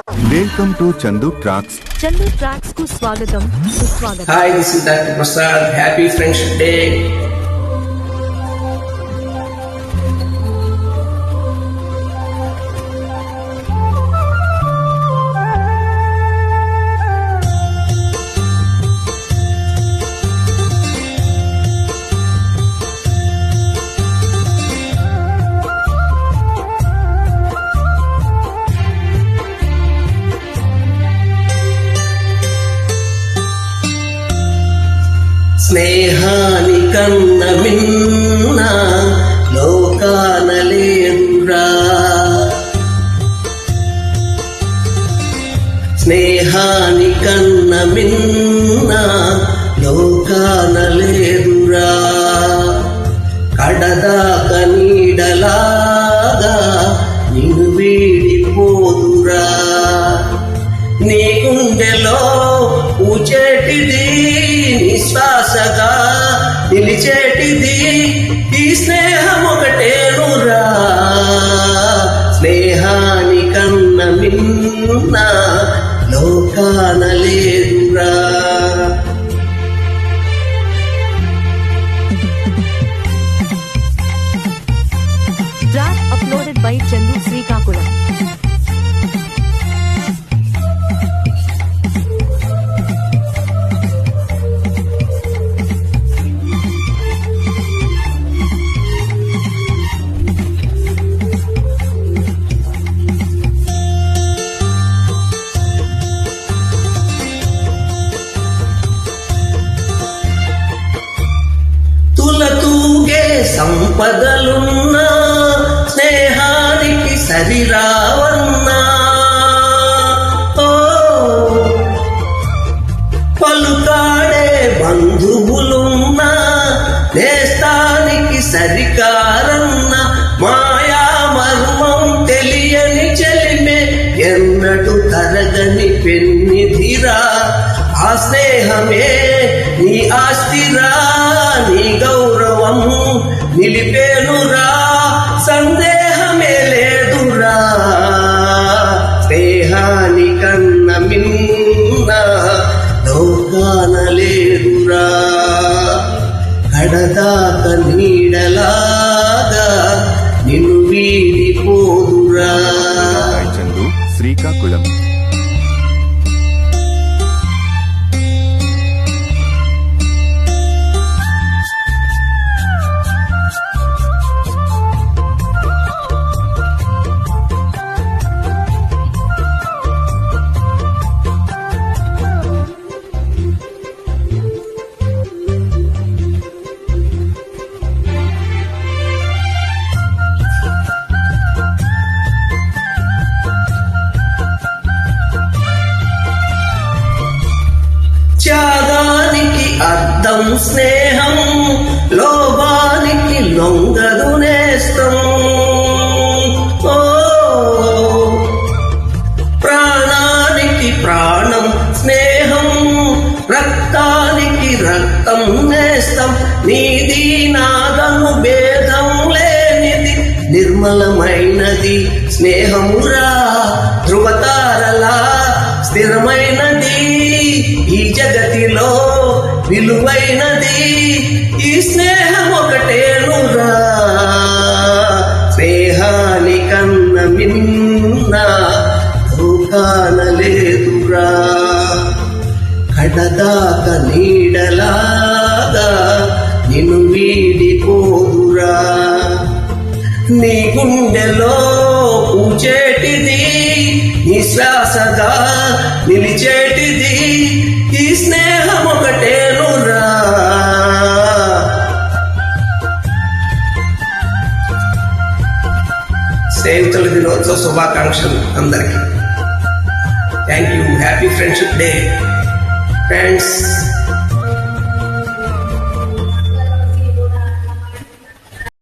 Welcome to Chandu tracks. Chandu tracks కు స్వాగతం, సుస్వాగతం. Hi, this is Dr. Prasad. Happy Friendship Day. స్నేహాని కన్న మిన్న లోకాన లేదురా, స్నేహాని కన్న మిన్న లోకాన లేదురా. కడదాక నీడలాగా నిన్ను వీడిపోదురా. నీ గుండెలో పూచేటిది నిశ్వాసగా నిలిచేటిది ఈ స్నేహం ఒకటేనురా. స్నేహాని కన్న మిన్న లోకాన లేదురా. Track uploaded by Chandu Srikakulam. తులతూగే సంపదలున్నా స్నేహానికి సరిరావన్నా. ఓ పలుకాడే బంధువులున్నా నేస్తానికి సరికారన్న. మాయా మర్మం తెలియని చెలిమే ఎన్నడు తరగని పెన్నిధిరా. ఆ స్నేహమే నీ ఆస్తిరా, నీ గౌరవం నిలిపేనురా. సందేహమే లేదురా. స్నేహాని కన్న మిన్న లోకాన లేదురా. కడదాక నీడలాగా నిన్ను వీడిపోదురా. చందు శ్రీకాకుళం. త్యాగానికి అర్థం స్నేహం, లోభానికి లొంగదు నేస్తం. ఓ ప్రాణానికి ప్రాణం స్నేహం, రక్తానికి రక్తం నేస్తం. నీది నాదము భేదం లేనిది నిర్మలమైనది స్నేహమురా. ధృవతారలా స్థిరమైనది ఈ జగతిలో విలువైనది ఈ స్నేహం ఒకటేనురా. స్నేహాని కన్న మిన్న లోకాన లేదురా. కడదాక నీడలాగా నిన్ను వీడిపోదురా. నీ గుండెలో పూచేటిది నిశ్వాసగా నిలిచేటిది ఈ స్నేహం ఒకటేనురా. స్నేహితుల దినోత్సవ శుభాకాంక్షలు అందరికీ. Thank you. Happy friendship day friends.